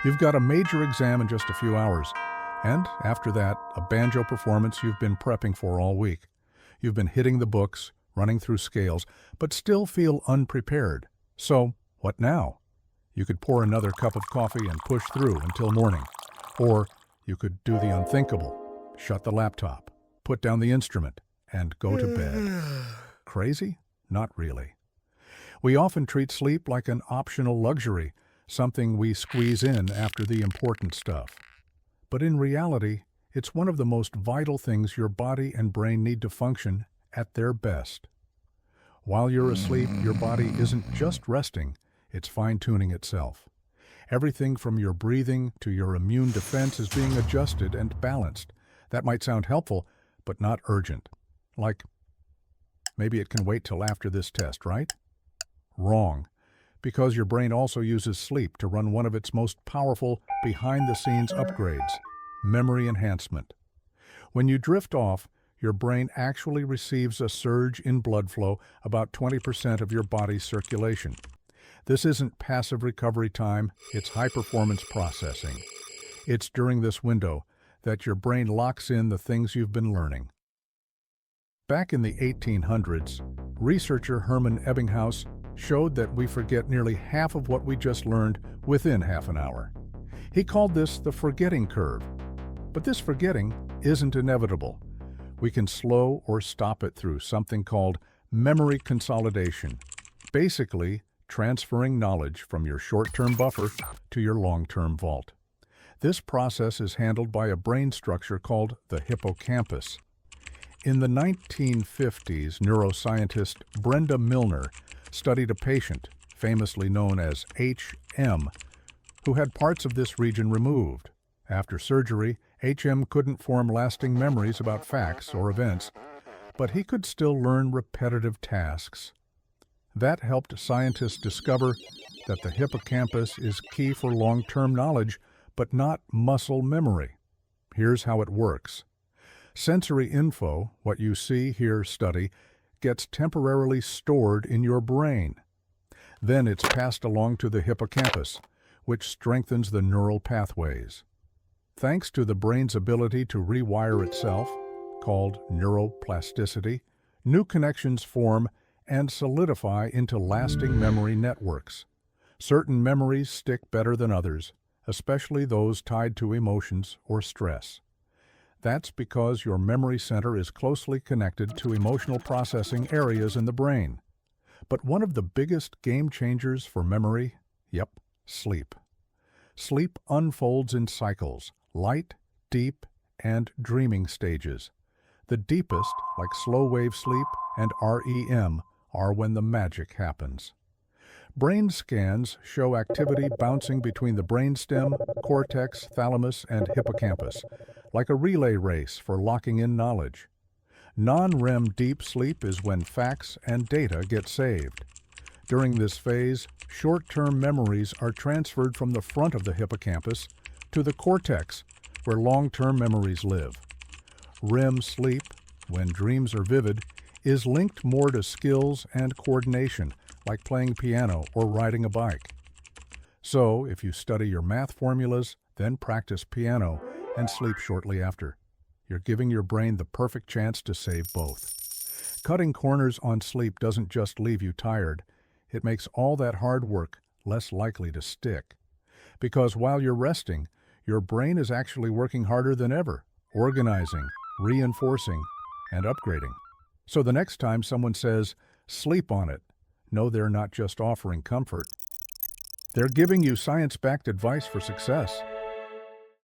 You've got a major exam in just a few hours, and after that, a banjo performance you've been prepping for all week. You've been hitting the books, running through scales, but still feel unprepared. So, what now? You could pour another cup of coffee and push through until morning. Or you could do the unthinkable, shut the laptop, put down the instrument, and go to bed. Crazy? Not really. We often treat sleep like an optional luxury, something we squeeze in after the important stuff. But in reality, it's one of the most vital things your body and brain need to function at their best. While you're asleep, your body isn't just resting, it's fine-tuning itself. Everything from your breathing to your immune defense is being adjusted and balanced. That might sound helpful, but not urgent. Like, maybe it can wait till after this test, right? Wrong, because your brain also uses sleep to run one of its most powerful behind-the-scenes upgrades, memory enhancement. When you drift off, your brain actually receives a surge in blood flow, about 20% of your body's circulation. This isn't passive recovery time, it's high-performance processing. It's during this window that your brain locks in the things you've been learning. Back in the 1800s, researcher Hermann Ebbinghaus showed that we forget nearly half of what we just learned within half an hour. He called this the forgetting curve. But this forgetting isn't inevitable. We can slow or stop it through something called memory consolidation, basically transferring knowledge from your short-term buffer to your long-term vault. This process is handled by a brain structure called the hippocampus. In the 1950s, neuroscientist Brenda Milner studied a patient, famously known as HM, who had parts of this region removed. After surgery, HM couldn't form lasting memories about facts or events, but he could still learn repetitive tasks. That helped scientists discover that the hippocampus is key for long-term knowledge, but not muscle memory. Here's how it works. Sensory info, what you see, hear, study, gets temporarily stored in your brain. Then it's passed along to the hippocampus, which strengthens the neural pathways. Thanks to the brain's ability to rewire itself, called neuroplasticity, new connections form and solidify into lasting memory networks. Certain memories stick better than others, especially those tied to emotions or stress. That's because your memory center is closely connected to emotional processing areas in the brain. But one of the biggest game changers for memory, sleep. Sleep unfolds in cycles, light, deep, and dreaming stages. The deepest, like slow-wave sleep and REM, are when the magic happens. Brain scans show activity bouncing between the brainstem, cortex, thalamus, and hippocampus, like a relay race for locking in knowledge. Non-REM deep sleep is when facts and data get saved. During this phase, short-term memories are transferred from the front of the hippocampus to the cortex, where long-term memories live. REM sleep, when dreams are vivid, is linked more to skills and coordination, like playing piano or riding a bike. So, if you study your math formulas, then practice piano and sleep shortly after, you're giving your brain the perfect chance to save both. Cutting corners on sleep doesn't just leave you tired, it makes all that hard work less likely to stick. Because while you're resting, your brain is actually working harder than ever, organizing, reinforcing, and upgrading. So the next time someone says, "Sleep on it," know they're not just offering comfort. They're giving you science-backed advice for success.